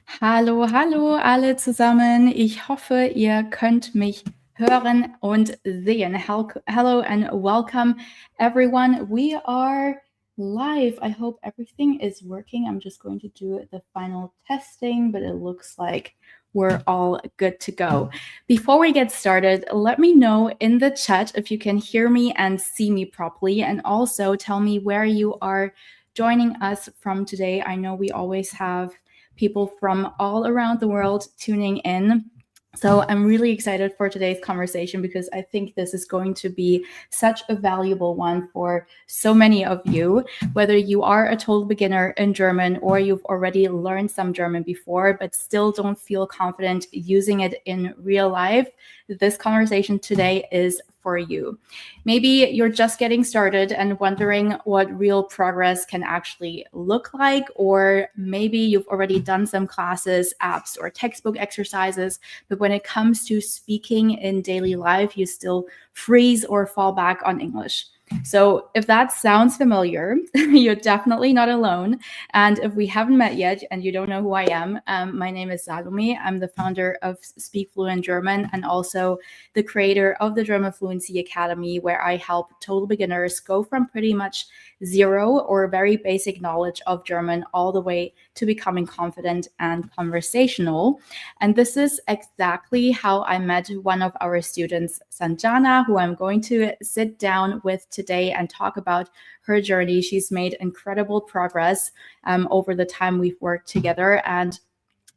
Hallo, hallo alle zusammen. Ich hoffe, ihr könnt mich hören und sehen. Hello and welcome, everyone. We are live. I hope everything is working. I'm just going to do the final testing, but it looks like we're all good to go. Before we get started, let me know in the chat if you can hear me and see me properly, and also tell me where you are joining us from today. I know we always have people from all around the world tuning in. So I'm really excited for today's conversation because I think this is going to be such a valuable one for so many of you, whether you are a total beginner in German or you've already learned some German before, but still don't feel confident using it in real life. This conversation today is for you. Maybe you're just getting started and wondering what real progress can actually look like, or maybe you've already done some classes, apps, or textbook exercises, but when it comes to speaking in daily life, you still freeze or fall back on English. So if that sounds familiar, you're definitely not alone. And if we haven't met yet and you don't know who I am, my name is Salome. I'm the founder of Speak Fluent German and also the creator of the German Fluency Academy, where I help total beginners go from pretty much zero or very basic knowledge of German all the way to becoming confident and conversational. And this is exactly how I met one of our students, Sanjana, who I'm going to sit down with today and talk about her journey. She's made incredible progress over the time we've worked together. And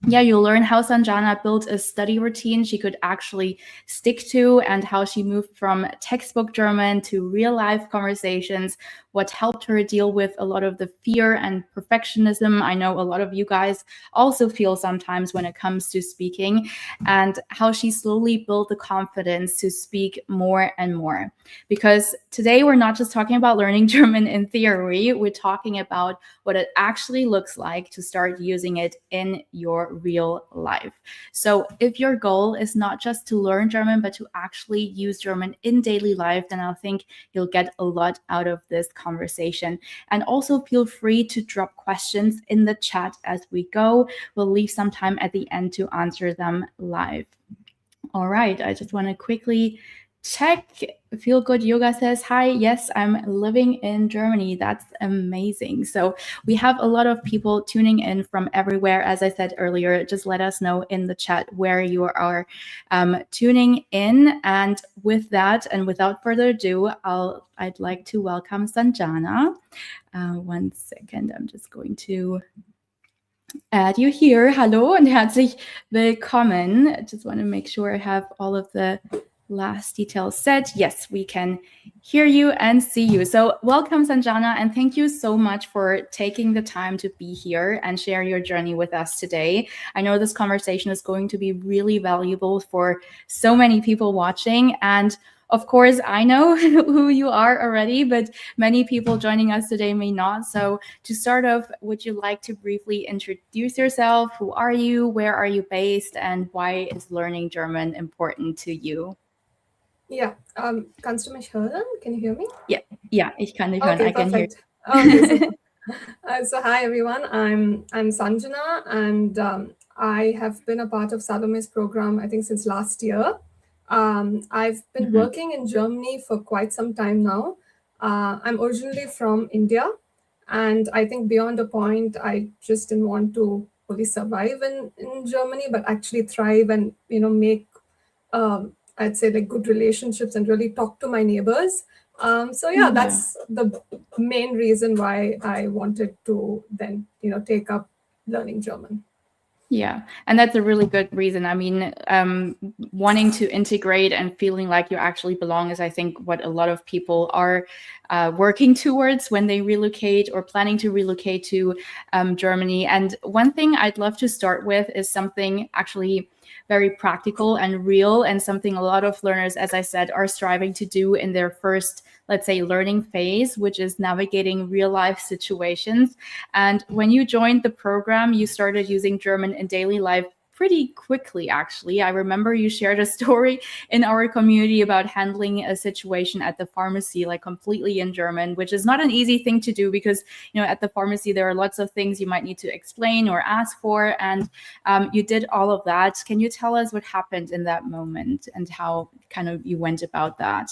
yeah, you'll learn how Sanjana built a study routine she could actually stick to and how she moved from textbook German to real life conversations, what helped her deal with a lot of the fear and perfectionism I know a lot of you guys also feel sometimes when it comes to speaking, and how she slowly built the confidence to speak more and more. Because today we're not just talking about learning German in theory, we're talking about what it actually looks like to start using it in your real life. So if your goal is not just to learn German, but to actually use German in daily life, then I think you'll get a lot out of this conversation. And also feel free to drop questions in the chat as we go. We'll leave some time at the end to answer them live. All right, I just want to quickly check. Feel Good Yoga says, hi, yes, I'm living in Germany. That's amazing. So we have a lot of people tuning in from everywhere. As I said earlier, just let us know in the chat where you are tuning in. And with that, and without further ado, I'd like to welcome Sanjana. 1 second, I'm just going to add you here. Hallo und herzlich willkommen. I just want to make sure I have all of the last details set. Yes, we can hear you and see you. So welcome, Sanjana, and thank you so much for taking the time to be here and share your journey with us today. I know this conversation is going to be really valuable for so many people watching, and of course, I know who you are already, but many people joining us today may not. So to start off, would you like to briefly introduce yourself? Who are you? Where are you based? And why is learning German important to you? Ja, kannst du mich hören? Can you hear me? Yeah, ich kann dich hören. Okay, I can hear. perfect. Okay, super. So hi everyone, I'm Sanjana, and I have been a part of Salome's program, I think, since last year. I've been working in Germany for quite some time now. I'm originally from India, and I think beyond a point, I just didn't want to only survive in Germany, but actually thrive and make I'd say like good relationships and really talk to my neighbors. So yeah, that's the main reason why I wanted to then take up learning German. Yeah, and that's a really good reason. I mean, wanting to integrate and feeling like you actually belong is, I think, what a lot of people are working towards when they relocate or planning to relocate to Germany. And one thing I'd love to start with is something actually very practical and real, and something a lot of learners, as I said, are striving to do in their first, let's say, learning phase, which is navigating real life situations. And when you joined the program, you started using German in daily life pretty quickly, actually. I remember you shared a story in our community about handling a situation at the pharmacy, like completely in German, which is not an easy thing to do because, at the pharmacy, there are lots of things you might need to explain or ask for. And you did all of that. Can you tell us what happened in that moment and how kind of you went about that?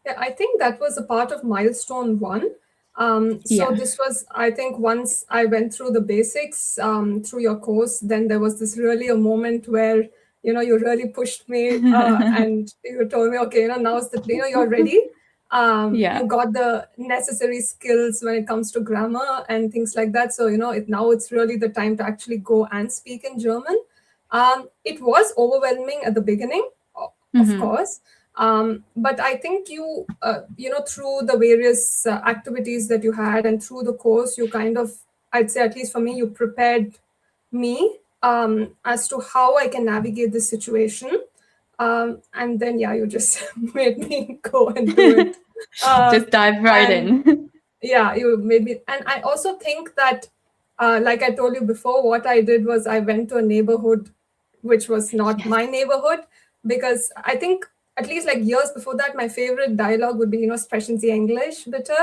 Yeah, I think that was a part of milestone one. So Yeah. this was, I think, once I went through the basics through your course, then there was this really a moment where you really pushed me and you told me, okay, now's the you're ready. Yeah. You got the necessary skills when it comes to grammar and things like that. So now it's really the time to actually go and speak in German. It was overwhelming at the beginning, of course. But I think through the various activities that you had and through the course, you kind of, I'd say, at least for me, you prepared me as to how I can navigate this situation. And then, yeah, you just made me go and do it. Just dive right And in. yeah, you made me. And I also think that, like I told you before, what I did was I went to a neighborhood which was not Yes. my neighborhood, because I think at least like years before that, my favorite dialogue would be, sprechen Sie English, bitte?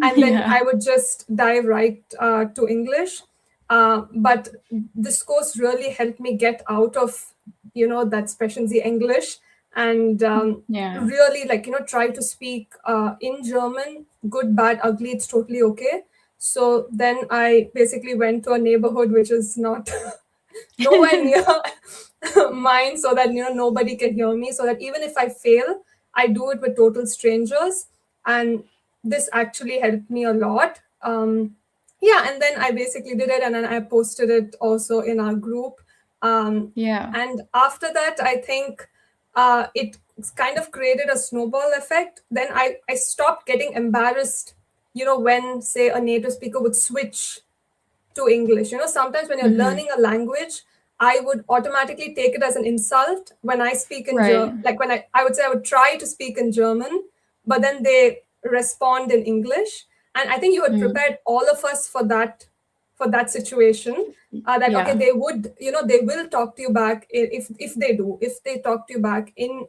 And then Yeah. I would just dive right to English. But this course really helped me get out of, that sprechen Sie English and Yeah. really try to speak in German, good, bad, ugly, it's totally okay. So then I basically went to a neighborhood which is not nowhere near mine, so that nobody can hear me, so that even if I fail, I do it with total strangers. And this actually helped me a lot. Yeah, and then I basically did it, and then I posted it also in our group. Yeah. And after that, I think it kind of created a snowball effect. Then I stopped getting embarrassed, when, say, a native speaker would switch to English. Sometimes when you're learning a language, I would automatically take it as an insult when I speak in Right. like when I would say I would try to speak in German, but then they respond in English. And I think you had prepared all of us for that situation. That okay, Yeah. they would, they will talk to you back if they do. If they talk to you back in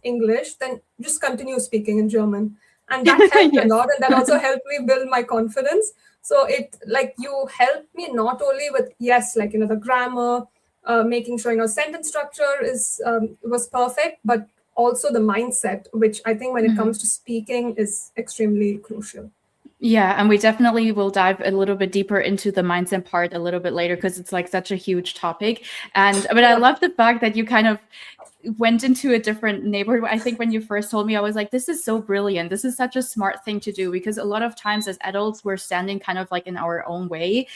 English, then just continue speaking in German. And that helped a Yes. lot, and that also helped me build my confidence. So it like you helped me not only with yes, like the grammar, making sure sentence structure is was perfect, but also the mindset, which I think when it comes to speaking is extremely crucial. Yeah, and we definitely will dive a little bit deeper into the mindset part a little bit later because it's like such a huge topic. But I Yeah. love the fact that you kind of went into a different neighborhood. I think when you first told me, I was like, this is so brilliant. This is such a smart thing to do because a lot of times as adults, we're standing kind of like in our own way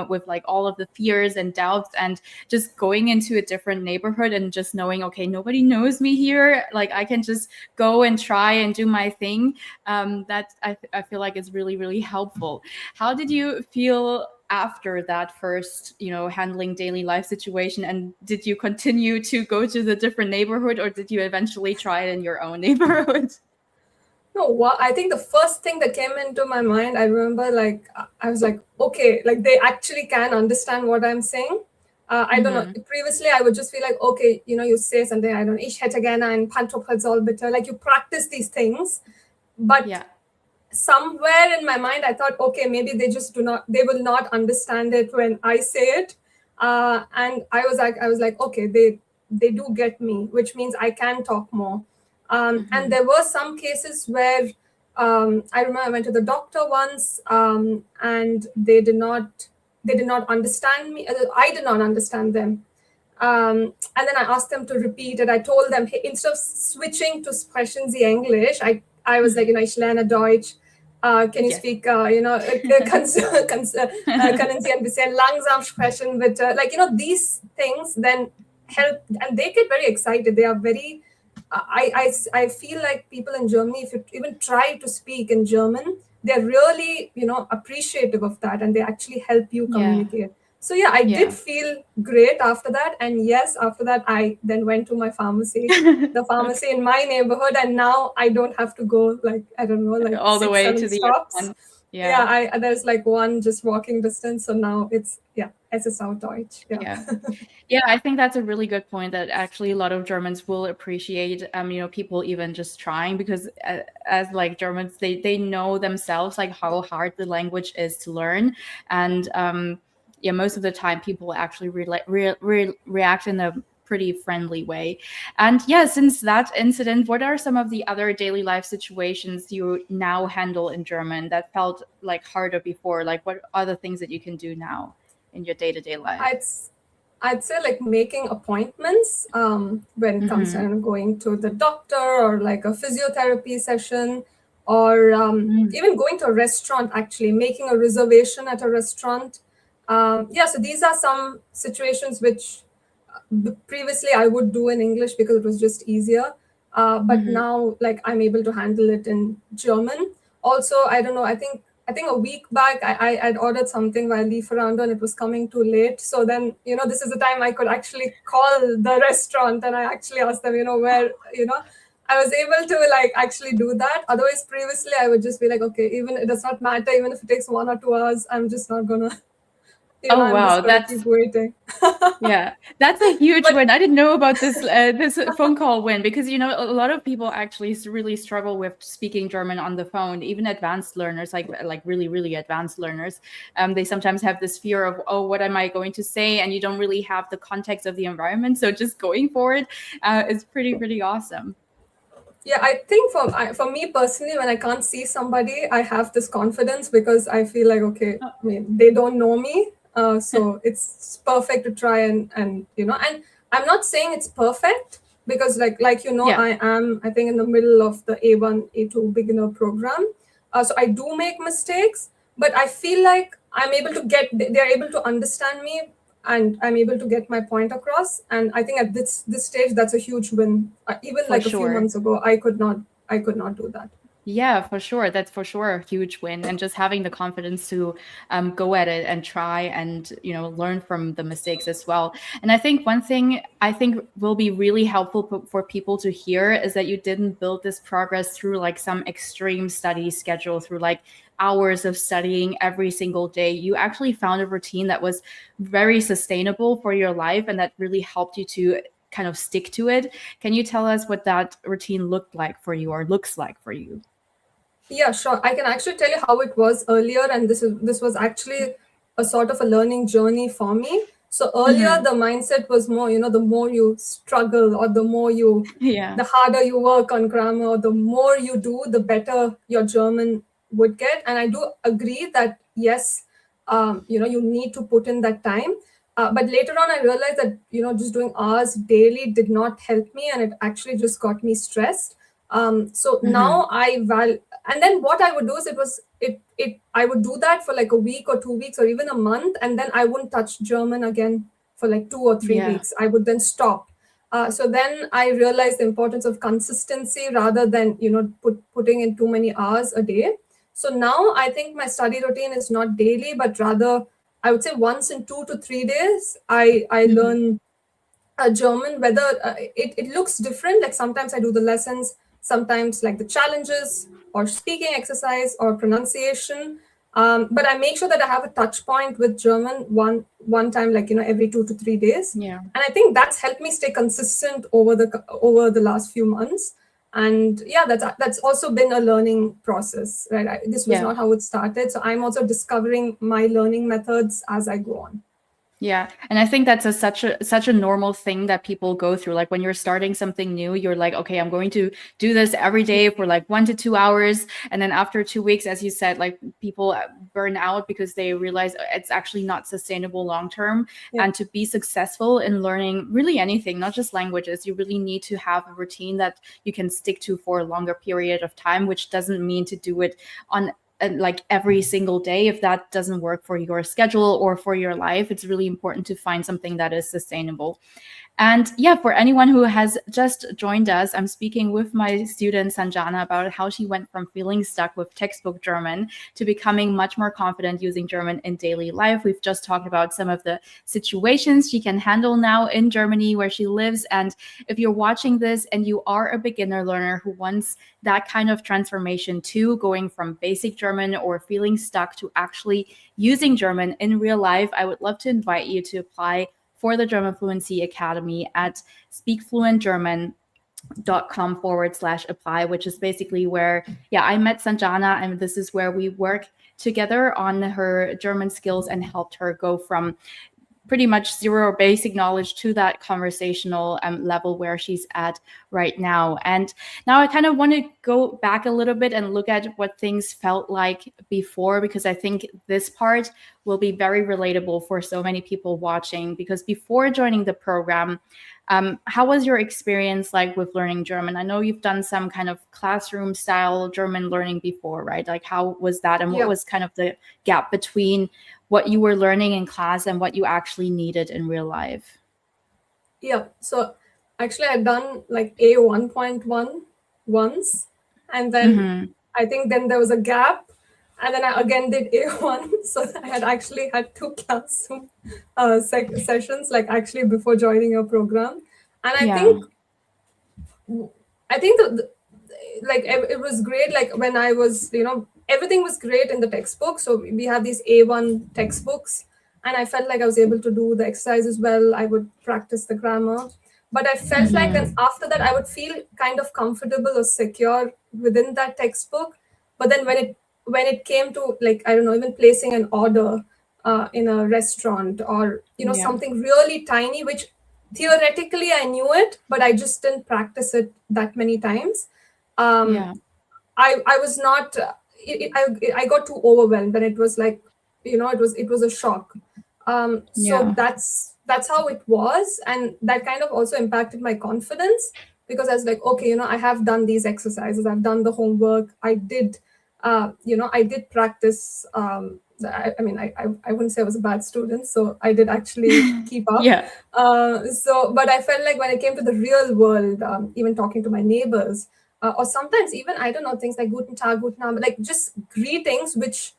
with like all of the fears and doubts and just going into a different neighborhood and just knowing, okay, nobody knows me here. Like I can just go and try and do my thing. That I feel like is really, really helpful. How did you feel after that first, handling daily life situation? And did you continue to go to the different neighborhood or did you eventually try it in your own neighborhood? No, I think the first thing that came into my mind, I remember like I was like, okay, like they actually can understand what I'm saying. I don't know. Previously, I would just feel like, okay, you say something, I don't know, ich hätte gerne ein Pantofel bitte. Like you practice these things, but Yeah. somewhere in my mind I thought, okay, maybe they will not understand it when I say it. And I was like, okay, they do get me, which means I can talk more. And there were some cases where I remember I went to the doctor once, and they did not understand me. I did not understand them. And then I asked them to repeat it. I told them, hey, instead of switching to sprechen Sie English, I was like, ich lerne Deutsch. Can you Yes. speak, können Sie ein bisschen langsam sprechen, bitte? Like, these things then help, and they get very excited. They are very, I feel like people in Germany, if you even try to speak in German, they're really, appreciative of that, and they actually help you Yeah. communicate. So yeah, I did Yeah. feel great after that. And yes, after that, I then went to my pharmacy, the pharmacy in my neighborhood. And now I don't have to go like, I don't know, like All the six, way seven to the other stops. one. Yeah, there's like one just walking distance. So now it's, es ist auch Deutsch. Yeah. Yeah, I think that's a really good point that actually a lot of Germans will appreciate, people even just trying, because as like Germans, they know themselves like how hard the language is to learn. And yeah, most of the time people actually react in a pretty friendly way. And yeah, since that incident, what are some of the other daily life situations you now handle in German that felt like harder before? Like what are the things that you can do now in your day-to-day life? I'd say like making appointments when it comes to going to the doctor or like a physiotherapy session, or even going to a restaurant, actually making a reservation at a restaurant. So these are some situations which previously I would do in English because it was just easier. But now, like, I'm able to handle it in German. Also, I don't know. I think a week back I'd ordered something via Lieferando and it was coming too late. So then, this is the time I could actually call the restaurant and I actually asked them, where, I was able to like actually do that. Otherwise, previously I would just be like, okay, even it does not matter, even if it takes 1 or 2 hours, I'm just not gonna, Oh I'm just wow, gonna keep waiting. yeah, that's a huge But win. I didn't know about this phone call win, because a lot of people actually really struggle with speaking German on the phone. Even advanced learners, like really advanced learners, they sometimes have this fear of, oh, what am I going to say? And you don't really have the context of the environment. So just going for it is pretty awesome. yeah, I think for me personally, when I can't see somebody, I have this confidence because I feel like, okay, I mean, they don't know me, so it's perfect to try and I'm not saying it's perfect because Yeah. I am, I think, in the middle of the A1 A2 beginner program, so I do make mistakes, but I feel like I'm able to they're able to understand me and I'm able to get my point across. And I think at this stage, that's a huge win. Even For like a few sure. months ago, I could not do that. Yeah, for sure. That's for sure a huge win. And just having the confidence to go at it and try and, learn from the mistakes as well. And I think one thing I think will be really helpful for people to hear is that you didn't build this progress through like some extreme study schedule, through like hours of studying every single day. You actually found a routine that was very sustainable for your life and that really helped you to kind of stick to it. Can you tell us what that routine looked like for you or looks like for you? Yeah, sure. I can actually tell you how it was earlier, and this was actually a sort of a learning journey for me. So earlier, the mindset was more, the more you struggle or Yeah. the harder you work on grammar, the more you do, the better your German would get. And I do agree that yes, you need to put in that time. But later on, I realized that just doing hours daily did not help me, and it actually just got me stressed. So now and then what I would do is I would do that for like a week or 2 weeks or even a month, and then I wouldn't touch German again for like 2 or 3 Yeah. weeks. I would then stop. So then I realized the importance of consistency rather than putting in too many hours a day. So now I think my study routine is not daily, but rather I would say once in 2 to 3 days I learn German, whether it looks different. Like sometimes I do the lessons, sometimes like the challenges or speaking exercise or pronunciation. But I make sure that I have a touch point with German one time, like every 2 to 3 days. Yeah. And I think that's helped me stay consistent over the last few months. And yeah, that's also been a learning process, right? This was Yeah. not how it started. So I'm also discovering my learning methods as I go on. Yeah. And I think that's such a normal thing that people go through. Like when you're starting something new, you're like, okay, I'm going to do this every day for like 1 to 2 hours. And then after 2 weeks, as you said, like people burn out because they realize it's actually not sustainable long term. Yeah. And to be successful in learning really anything, not just languages, you really need to have a routine that you can stick to for a longer period of time, which doesn't mean to do it on like every single day. If that doesn't work for your schedule or for your life, it's really important to find something that is sustainable. And yeah, for anyone who has just joined us, I'm speaking with my student Sanjana about how she went from feeling stuck with textbook German to becoming much more confident using German in daily life. We've just talked about some of the situations she can handle now in Germany where she lives. And if you're watching this and you are a beginner learner who wants that kind of transformation too, going from basic German or feeling stuck to actually using German in real life, I would love to invite you to apply for the German Fluency Academy at speakfluentgerman.com/apply, which is basically where, yeah, I met Sanjana, and this is where we work together on her German skills and helped her go from pretty much zero basic knowledge to that conversational level where she's at right now. And now I kind of want to go back a little bit and look at what things felt like before, because I think this part will be very relatable for so many people watching. Because before joining the program, how was your experience like with learning German? I know you've done some kind of classroom style German learning before, right? Like how was that, and what Yeah. was kind of the gap between what you were learning in class and what you actually needed in real life? Yeah. So actually, I'd done like A1.1 once, and then Mm-hmm. I think then there was a gap, and then I again did A1. So I had actually had two classroom sessions, like actually before joining your program. And Yeah. I think like it was great. Like when I was, everything was great in the textbook. So we have these A1 textbooks, and I felt like I was able to do the exercises well. I would practice the grammar, but I felt like then Mm-hmm. after that I would feel kind of comfortable or secure within that textbook. But then when it came to, like, I don't know, even placing an order in a restaurant, or Yeah. something really tiny, which theoretically I knew it, but I just didn't practice it that many times. um, Yeah. I was not. I got too overwhelmed, and it was like, it was a shock. So Yeah. that's how it was, and that kind of also impacted my confidence, because I was like, okay, I have done these exercises, I've done the homework, I did practice. I wouldn't say I was a bad student, so I did actually keep up. Yeah. But I felt like when it came to the real world, even talking to my neighbors, or sometimes even, I don't know, things like Guten Tag, Guten Abend, like just greetings, which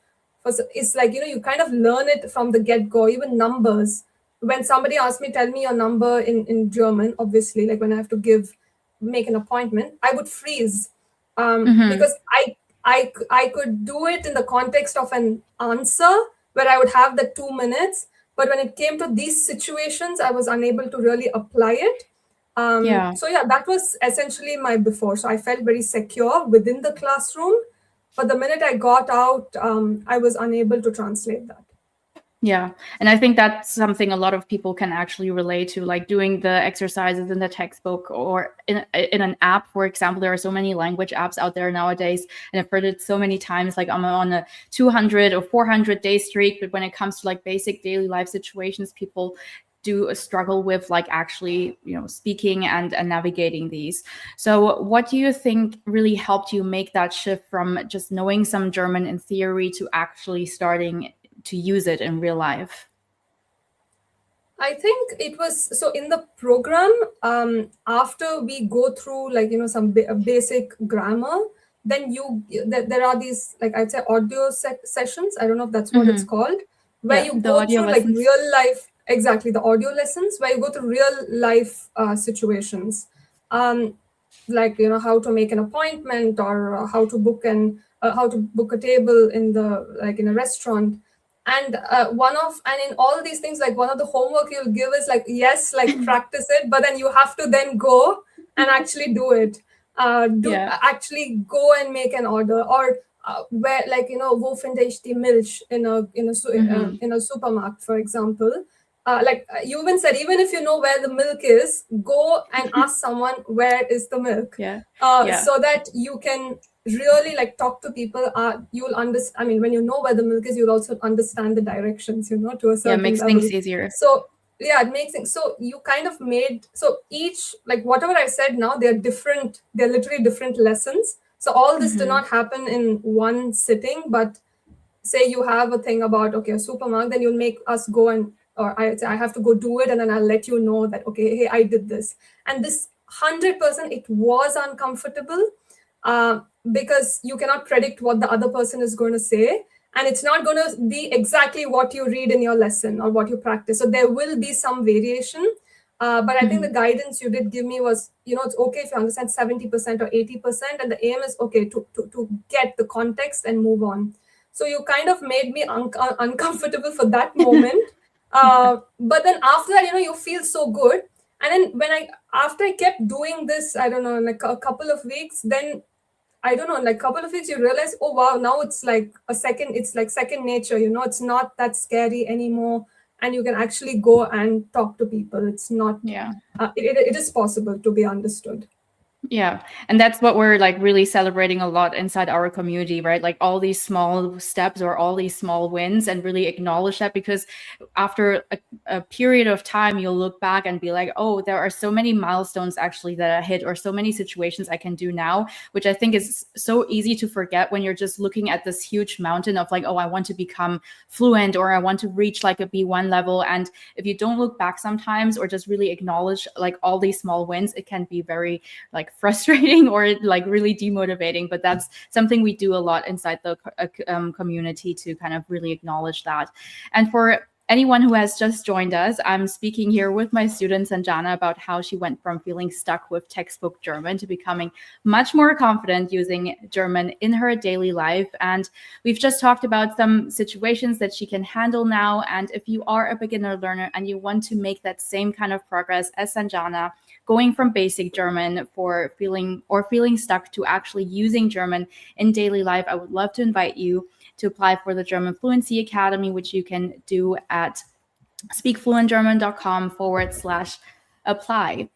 is like, you kind of learn it from the get go. Even numbers. When somebody asks me, tell me your number in German, obviously, like when I have to make an appointment, I would freeze, Mm-hmm. because I could do it in the context of an answer where I would have the 2 minutes. But when it came to these situations, I was unable to really apply it. Yeah. So yeah, that was essentially my before. So I felt very secure within the classroom, but the minute I got out, I was unable to translate that. Yeah. And I think that's something a lot of people can actually relate to, like doing the exercises in the textbook or in an app. For example, there are so many language apps out there nowadays. And I've heard it so many times, like I'm on a 200 or 400-day streak. But when it comes to like basic daily life situations, people do struggle with like actually, speaking and navigating these. So what do you think really helped you make that shift from just knowing some German in theory to actually starting to use it in real life? I think it was so in the program. After we go through, like, some basic grammar, then there are these, like, I'd say, audio sessions. I don't know if that's what it's Mm-hmm. called, where Yeah, you the go audio through like lessons. real life, exactly, the audio lessons where you go through real life situations, um, like, how to make an appointment, or how to book a table in a restaurant. And in all these things, like, one of the homework you'll give is like, yes, like, practice it, but then you have to then go and actually do it. Do Yeah. actually go and make an order, or where, like, wo finde ich die Milch Mm-hmm. in a supermarket, for example. You even said, even if you know where the milk is, go and ask someone where is the milk, Yeah. Yeah. so that you can really, like, talk to people. You'll understand. I mean, when you know where the milk is, you'll also understand the directions, to a Yeah, certain makes level. things easier. So yeah, it makes things. So you kind of made, so each, like, whatever I said now, they're different. They're literally different lessons. So all this did Mm-hmm. not happen in one sitting, but say you have a thing about, okay, a supermarket, then you'll make us go and or I have to go do it, and then I'll let you know that, okay, hey, I did this. And this 100%, it was uncomfortable, because you cannot predict what the other person is going to say. And it's not going to be exactly what you read in your lesson or what you practice. So there will be some variation. But I think the guidance you did give me was, it's okay if you understand 70% or 80%, and the aim is, okay, to get the context and move on. So you kind of made me uncomfortable for that moment. But then after that, you feel so good. And then after I kept doing this, I don't know, like a couple of weeks, then I don't know, like a couple of weeks, you realize, oh wow, now it's like it's like second nature, it's not that scary anymore. And you can actually go and talk to people. It's not, it is possible to be understood. Yeah. And that's what we're like really celebrating a lot inside our community, right? Like all these small steps or all these small wins, and really acknowledge that, because after a period of time, you'll look back and be like, oh, there are so many milestones actually that I hit, or so many situations I can do now, which I think is so easy to forget when you're just looking at this huge mountain of like, oh, I want to become fluent, or I want to reach like a B1 level. And if you don't look back sometimes, or just really acknowledge like all these small wins, it can be very like frustrating or like really demotivating. But that's something we do a lot inside the community, to kind of really acknowledge that. And for anyone who has just joined us, I'm speaking here with my student Sanjana about how she went from feeling stuck with textbook German to becoming much more confident using German in her daily life. And we've just talked about some situations that she can handle now. And if you are a beginner learner and you want to make that same kind of progress as Sanjana, going from basic German for feeling stuck to actually using German in daily life, I would love to invite you to apply for the German Fluency Academy, which you can do at speakfluentgerman.com/apply.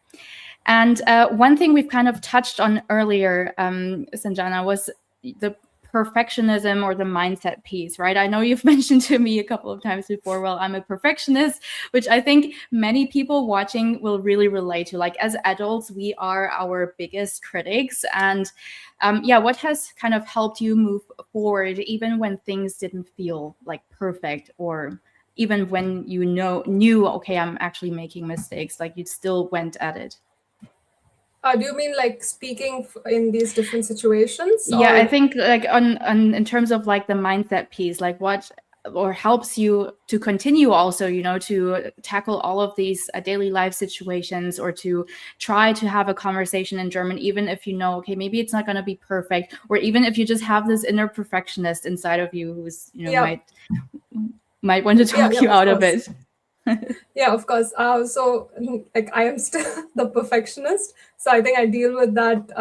And one thing we've kind of touched on earlier, Sanjana, was the perfectionism or the mindset piece, right? I know you've mentioned to me a couple of times before, well, I'm a perfectionist, which I think many people watching will really relate to. Like as adults, we are our biggest critics. And what has kind of helped you move forward, even when things didn't feel like perfect, or even when you knew, okay, I'm actually making mistakes, like you still went at it? Do you mean like speaking in these different situations? Yeah, I think like on in terms of like the mindset piece, like what or helps you to continue also, to tackle all of these daily life situations, or to try to have a conversation in German, even if okay, maybe it's not going to be perfect, or even if you just have this inner perfectionist inside of you who's, might want to talk you out of it. Yeah, of course. So like I am still the perfectionist. So I think I deal with that.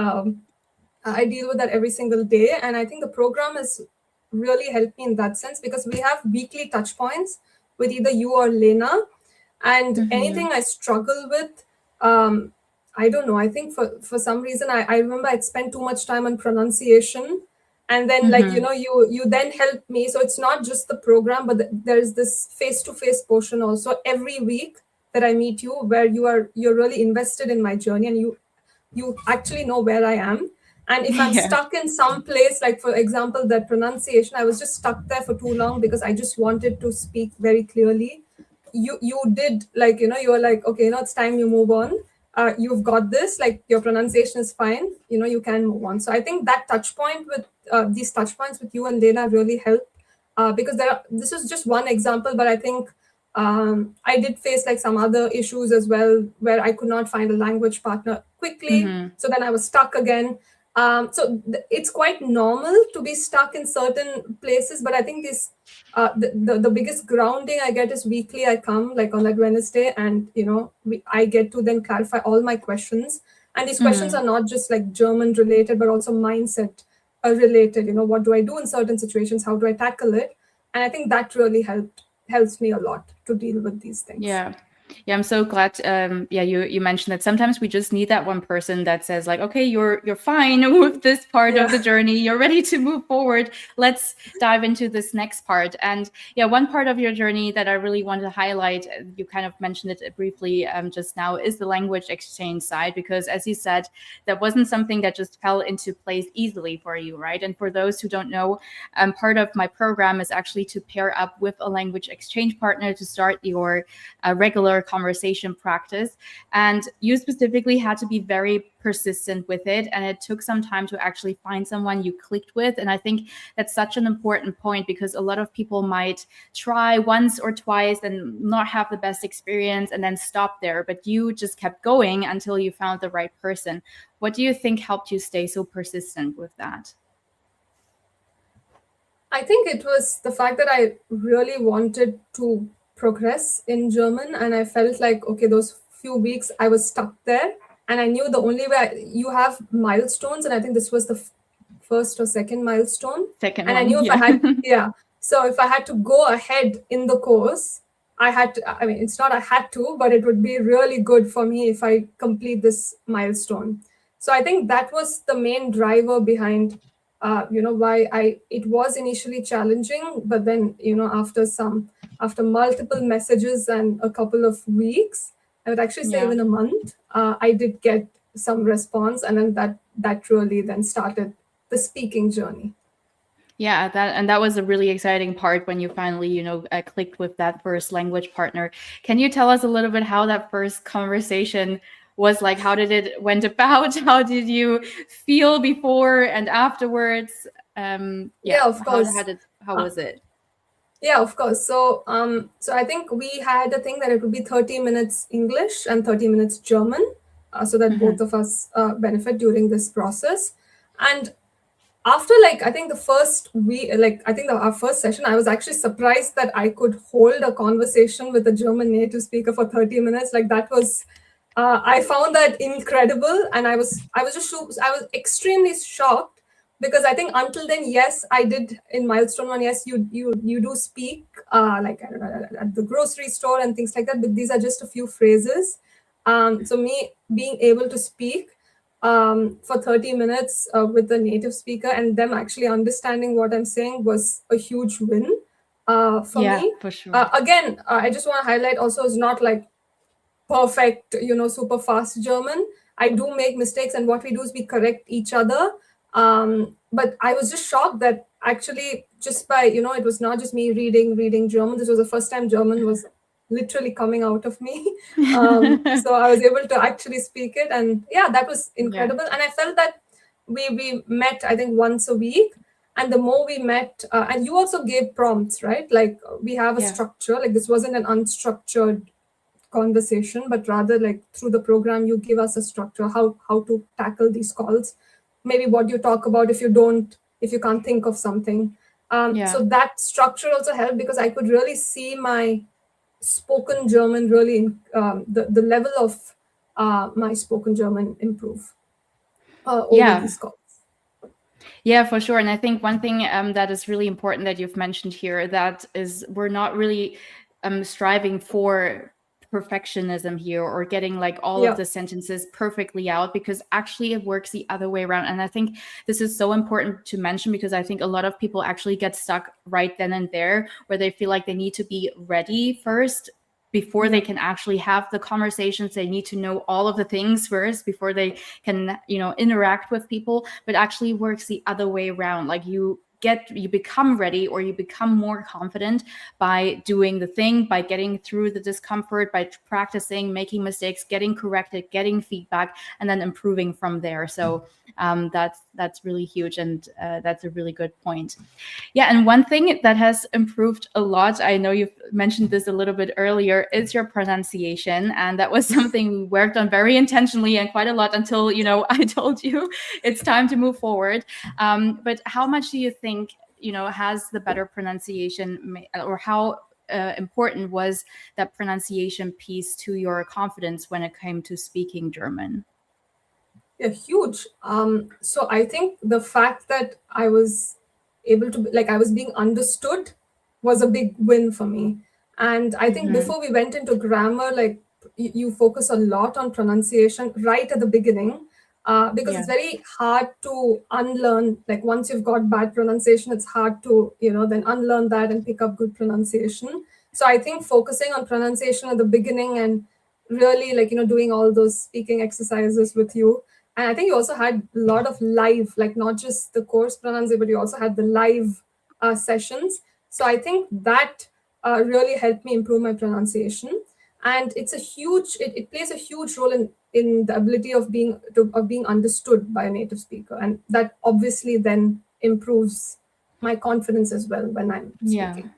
I deal with that every single day. And I think the program has really helped me in that sense, because we have weekly touch points with either you or Lena. And anything I struggle with, I don't know. I think for some reason, I remember I'd spent too much time on pronunciation. And then like, you then help me. So it's not just the program, but there's this face-to-face portion also every week that I meet you, where you're really invested in my journey, and you actually know where I am. And if I'm stuck in some place, like for example, that pronunciation, I was just stuck there for too long because I just wanted to speak very clearly. You did, like, you were like, okay, it's time you move on. You've got this, like your pronunciation is fine, you can move on. So I think that touch point with these touch points with you and Lena really helped, because this is just one example, but I think I did face like some other issues as well, where I could not find a language partner quickly. So then I was stuck again. It's quite normal to be stuck in certain places, but I think this the biggest grounding I get is weekly. I come like on that Wednesday, and I get to then clarify all my questions. And these questions are not just like German related, but also mindset related. What do I do in certain situations? How do I tackle it? And I think that really helps me a lot to deal with these things. Yeah. Yeah, I'm so glad. Yeah, you mentioned that sometimes we just need that one person that says like, okay, you're fine with this part Yeah. of the journey. You're ready to move forward. Let's dive into this next part. And yeah, one part of your journey that I really want to highlight, you kind of mentioned it briefly just now, is the language exchange side. Because as you said, that wasn't something that just fell into place easily for you, right? And for those who don't know, part of my program is actually to pair up with a language exchange partner to start your regular conversation practice. And you specifically had to be very persistent with it. And it took some time to actually find someone you clicked with. And I think that's such an important point because a lot of people might try once or twice and not have the best experience and then stop there. But you just kept going until you found the right person. What do you think helped you stay so persistent with that? I think it was the fact that I really wanted to progress in German, and I felt like, okay, those few weeks I was stuck there, and I knew the only way you have milestones, and I think this was the first or second milestone, Second and I one, knew if I yeah. had, yeah, so if I had to go ahead in the course, I had to, I mean, it's not I had to, but it would be really good for me if I complete this milestone. So I think that was the main driver behind why I it was initially challenging, but then after multiple messages and a couple of weeks, I would actually say Yeah. even a month, I did get some response, and then that really then started the speaking journey. Yeah, that was a really exciting part when you finally, clicked with that first language partner. Can you tell us a little bit how that first conversation was like? How did it went about? How did you feel before and afterwards? Yeah, Yeah, of course. how Uh, was it? yeah, of course. So I think we had a thing that it would be 30 minutes English and 30 minutes German, so that Hmm. both of us benefit during this process. And after, like, I think the first week, like I think our first session, I was actually surprised that I could hold a conversation with a German native speaker for 30 minutes. Like that was I found that incredible, and I was extremely shocked because I think until then, yes, I did in milestone one, yes, you do speak like I don't know, at the grocery store and things like that, but these are just a few phrases. So me being able to speak for 30 minutes with the native speaker and them actually understanding what I'm saying was a huge win for Yeah, me. for sure. Again, I just want to highlight also it's not like perfect, super fast German. I do make mistakes, and what we do is we correct each other. But I was just shocked that actually, just by, it was not just me reading German. This was the first time German was literally coming out of me. So I was able to actually speak it. And yeah, that was Yeah. incredible. And I felt that we met, I think, once a week. And the more we met, and you also gave prompts, right? Like we have a Yeah. structure, like this wasn't an unstructured conversation, but rather like through the program you give us a structure, how to tackle these calls, maybe what you talk about if you can't think of something. Yeah. So that structure also helped because I could really see my spoken German really the level of my spoken German improve over Yeah. these calls. Yeah, for sure. And I think one thing that is really important that you've mentioned here that is we're not really striving for perfectionism here or getting like all of Yeah. the sentences perfectly out because actually it works the other way around. And I think this is so important to mention because I think a lot of people actually get stuck right then and there where they feel like they need to be ready first before they Yeah. can actually have the conversations. They need to know all of the things first before they can, interact with people, but actually works the other way around. Like you become ready or you become more confident by doing the thing, by getting through the discomfort, by practicing, making mistakes, getting corrected, getting feedback, and then improving from there. So that's really huge, and that's a really good point. Yeah, and one thing that has improved a lot, I know you've mentioned this a little bit earlier, is your pronunciation. And that was something we worked on very intentionally and quite a lot until, I told you it's time to move forward. But how much do you think, has the better pronunciation or how important was that pronunciation piece to your confidence when it came to speaking German? Yeah, huge. So I think the fact that I was able to, like, I was being understood was a big win for me. And I think before we went into grammar, like you focus a lot on pronunciation right at the beginning, because it's very hard to unlearn. Like once you've got bad pronunciation, it's hard to, then unlearn that and pick up good pronunciation. So I think focusing on pronunciation at the beginning and really like, doing all those speaking exercises with you. And I think you also had a lot of live, like not just the course pronunciation, but you also had the live sessions. So I think that really helped me improve my pronunciation. And it's a huge, it plays a huge role in the ability of being understood by a native speaker. And that obviously then improves my confidence as well when I'm speaking.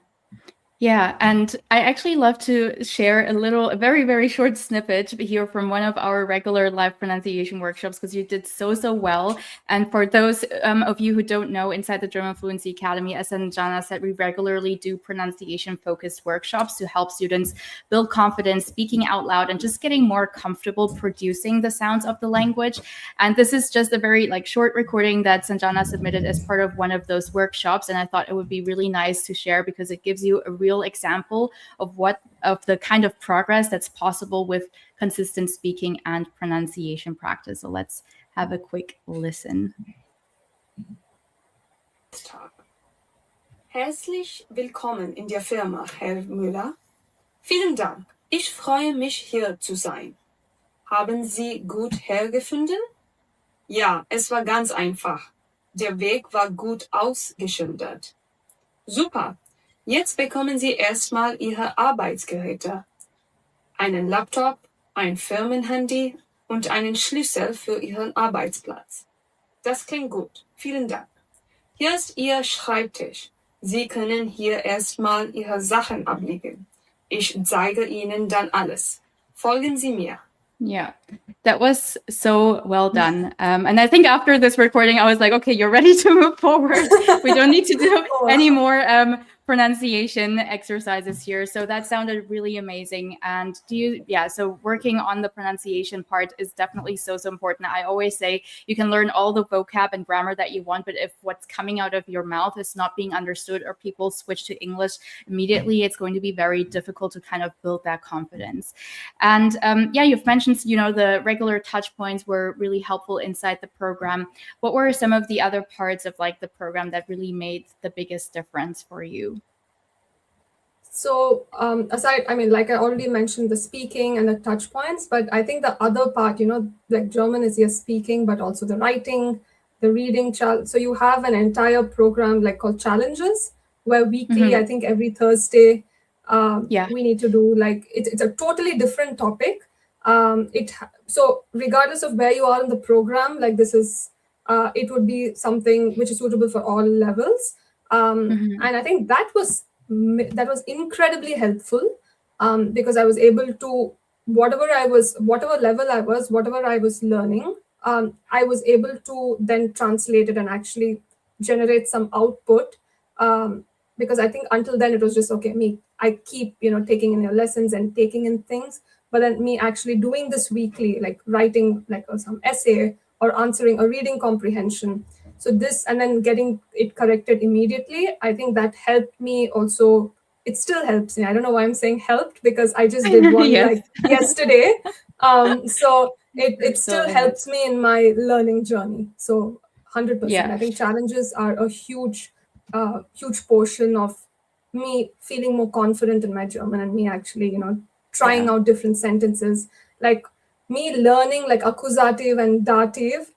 Yeah, and I actually love to share a very, very short snippet here from one of our regular live pronunciation workshops, because you did so well. And for those of you who don't know, inside the German Fluency Academy, as Sanjana said, we regularly do pronunciation-focused workshops to help students build confidence, speaking out loud, and just getting more comfortable producing the sounds of the language. And this is just a very short recording that Sanjana submitted as part of one of those workshops. And I thought it would be really nice to share because it gives you a real example of the kind of progress that's possible with consistent speaking and pronunciation practice. So let's have a quick listen. Herzlich willkommen in der Firma, Herr Müller. Vielen Dank. Ich freue mich, hier zu sein. Haben Sie gut hergefunden? Ja, es war ganz einfach. Der Weg war gut ausgeschildert. Super. Jetzt bekommen Sie erstmal Ihre Arbeitsgeräte. Einen Laptop, ein Firmenhandy und einen Schlüssel für Ihren Arbeitsplatz. Das klingt gut. Vielen Dank. Hier ist Ihr Schreibtisch. Sie können hier erstmal Ihre Sachen ablegen. Ich zeige Ihnen dann alles. Folgen Sie mir. Yeah, that was so well done. And I think after this recording, I was like, okay, you're ready to move forward. We don't need to do any more pronunciation exercises here. So that sounded really amazing. And so working on the pronunciation part is definitely so important. I always say you can learn all the vocab and grammar that you want, but if what's coming out of your mouth is not being understood or people switch to English immediately, it's going to be very difficult to kind of build that confidence. And you've mentioned, the regular touch points were really helpful inside the program. What were some of the other parts of the program that really made the biggest difference for you? So aside, like I already mentioned, the speaking and the touch points, but I think the other part, like German is yes speaking, but also the writing, the reading. So you have an entire program called challenges, where weekly, I think every Thursday, we need to do it's a totally different topic. So regardless of where you are in the program, this is it would be something which is suitable for all levels. And I think that was incredibly helpful, because I was able to whatever level I was, whatever I was learning, I was able to then translate it and actually generate some output, because I think until then it was just I keep taking in your lessons and taking in things, but then me actually doing this weekly, writing some essay or answering a reading comprehension. So this, and then getting it corrected immediately, I think that helped me also. It still helps me. I don't know why I'm saying helped, because I just did one yesterday. So it still helps me in my learning journey. So 100%. I think challenges are a huge portion of me feeling more confident in my German, and me actually, trying out different sentences. Like me learning accusative and dative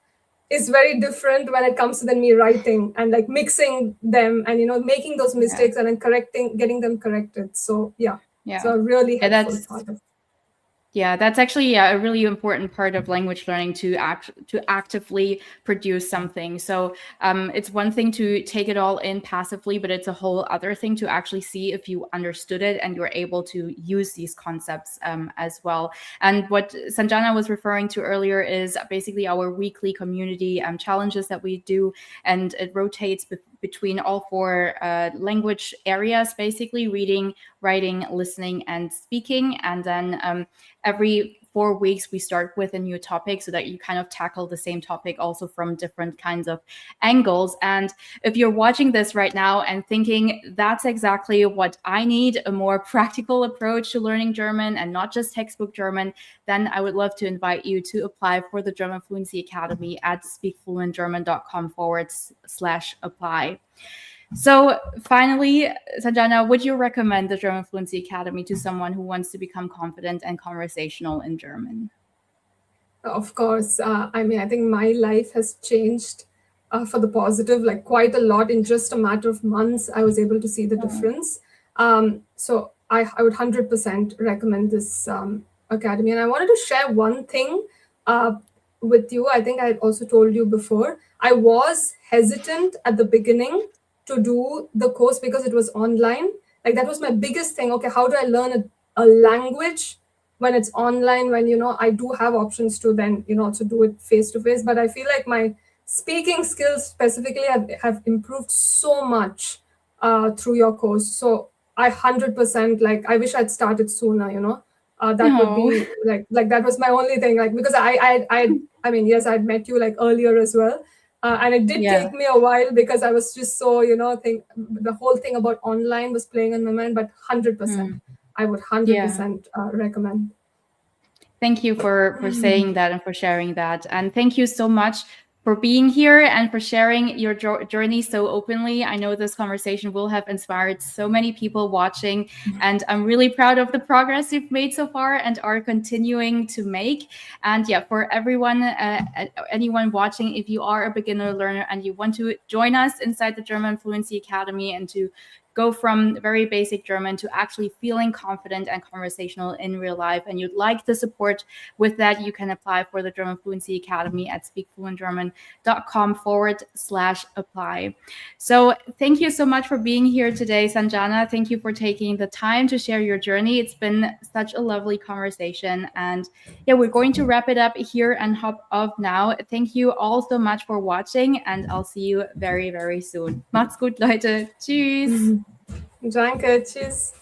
is very different when it comes to then me writing and mixing them and making those mistakes and then getting them corrected. So so a really helpful part of. Yeah, that's actually a really important part of language learning, to actively produce something. So it's one thing to take it all in passively, but it's a whole other thing to actually see if you understood it and you're able to use these concepts as well. And what Sanjana was referring to earlier is basically our weekly community challenges that we do, and it rotates between all four language areas, basically reading, writing, listening, and speaking. And then every 4 weeks we start with a new topic so that you kind of tackle the same topic also from different kinds of angles. And if you're watching this right now and thinking that's exactly what I need, a more practical approach to learning German and not just textbook German, then I would love to invite you to apply for the German Fluency Academy at speakfluentgerman.com/apply. So finally, Sanjana, would you recommend the German Fluency Academy to someone who wants to become confident and conversational in German? Of course. I mean, I think my life has changed for the positive, like quite a lot in just a matter of months. I was able to see the difference. So I would 100% recommend this academy. And I wanted to share one thing with you. I think I also told you before. I was hesitant at the beginning to do the course because it was online. Like that was my biggest thing. Okay, how do I learn a language when it's online, when, you know, I do have options to then, you know, also do it face to face. But I feel like my speaking skills specifically have improved so much through your course. So I 100% like, I wish I'd started sooner, you know. That would be like that was my only thing, like, because I mean, yes, I'd met you like earlier as well. And it did take me a while because I was just so, you know, the whole thing about online was playing in my mind, but 100%. I would 100% recommend. Thank you for saying that and for sharing that. And thank you so much for being here and for sharing your journey so openly. I know this conversation will have inspired so many people watching, and I'm really proud of the progress you've made so far and are continuing to make. And yeah, for everyone, anyone watching, if you are a beginner learner and you want to join us inside the German Fluency Academy and to go from very basic German to actually feeling confident and conversational in real life, and you'd like the support with that, you can apply for the German Fluency Academy at speakfluentgerman.com/apply. So thank you so much for being here today, Sanjana. Thank you for taking the time to share your journey. It's been such a lovely conversation. And yeah, we're going to wrap it up here and hop off now. Thank you all so much for watching, and I'll see you very, very soon. Macht's gut, Leute. Tschüss. Danke, tschüss.